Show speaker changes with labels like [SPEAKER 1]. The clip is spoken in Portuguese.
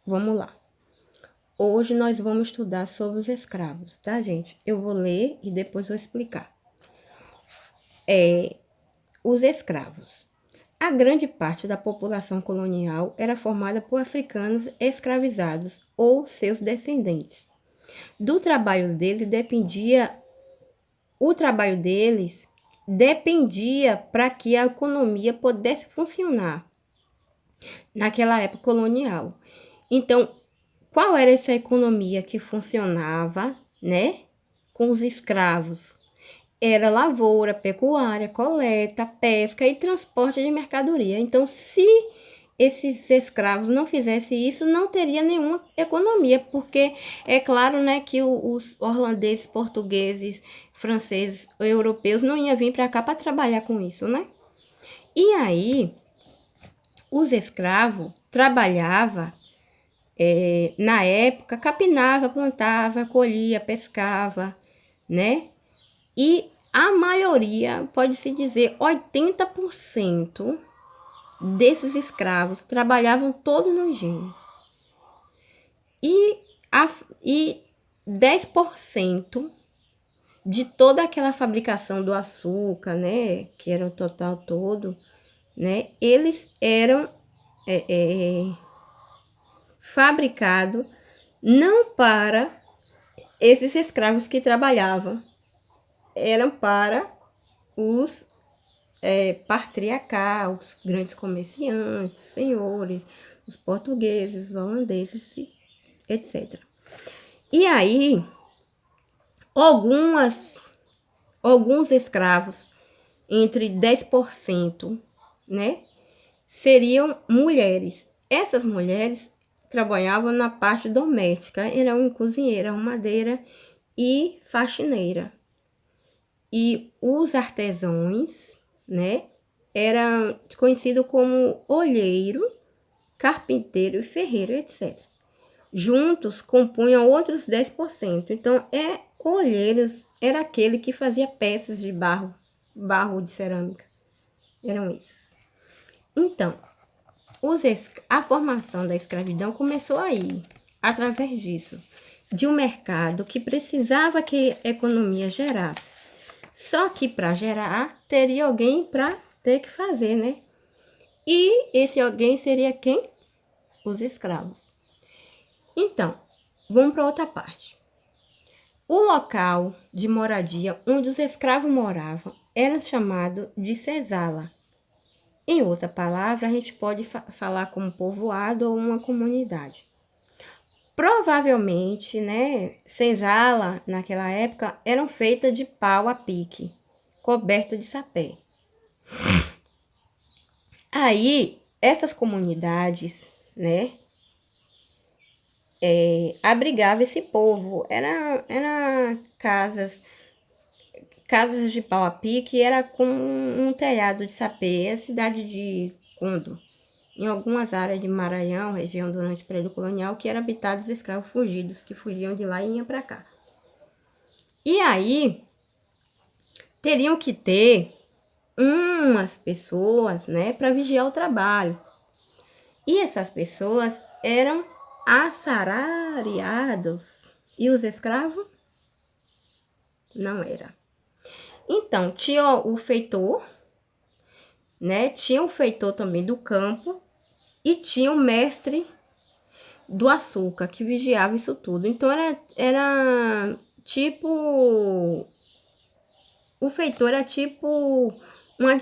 [SPEAKER 1] Vamos lá. Hoje nós vamos estudar sobre os escravos, tá, gente? Eu vou ler e depois vou explicar. Os escravos. A grande parte da população colonial era formada por africanos escravizados ou seus descendentes. Do trabalho deles dependia, o trabalho deles dependia para que a economia pudesse funcionar naquela época colonial. Então, qual era essa economia que funcionava, né, com os escravos? Era lavoura, pecuária, coleta, pesca e transporte de mercadoria. Então, se esses escravos não fizessem isso, não teria nenhuma economia, porque é claro, né, que os holandeses, portugueses, franceses, europeus não iam vir para cá para trabalhar com isso, né? E aí, os escravos trabalhavam, na época, capinava, plantava, colhia, pescava, né? E a maioria, pode-se dizer, 80% desses escravos trabalhavam todos nos engenhos. E 10% de toda aquela fabricação do açúcar, né, que era o total todo, né, eles eram fabricados não para esses escravos que trabalhavam, eram para os patriarcal, os grandes comerciantes, senhores, os portugueses, os holandeses, etc. E aí, alguns escravos, entre 10%, né, seriam mulheres. Essas mulheres trabalhavam na parte doméstica, eram cozinheira, arrumadeira e faxineira. E os artesãos, né, era conhecido como olheiro, carpinteiro e ferreiro, etc. Juntos compunham outros 10%. Então, olheiros era aquele que fazia peças de barro de cerâmica. Eram esses. Então, a formação da escravidão começou aí, através disso, de um mercado que precisava que a economia gerasse. Só que para gerar, teria alguém para ter que fazer, né? E esse alguém seria quem? Os escravos. Então, vamos para outra parte. O local de moradia onde os escravos moravam era chamado de senzala. Em outra palavra, a gente pode falar como povoado ou uma comunidade. Provavelmente, né, senzala naquela época eram feitas de pau a pique, coberta de sapé. Aí, essas comunidades, né, abrigavam esse povo. Era casas de pau a pique, era com um telhado de sapê. É a cidade de Condo, em algumas áreas de Maranhão, região durante o período colonial, que era habitados escravos fugidos, que fugiam de lá e iam para cá. E aí, teriam que ter umas pessoas, né, para vigiar o trabalho. E essas pessoas eram assalariados. E os escravos? Não era. Então, tinha o feitor, né? Tinha o feitor também do campo e tinha o mestre do açúcar que vigiava isso tudo. Então, era tipo... O feitor era tipo uma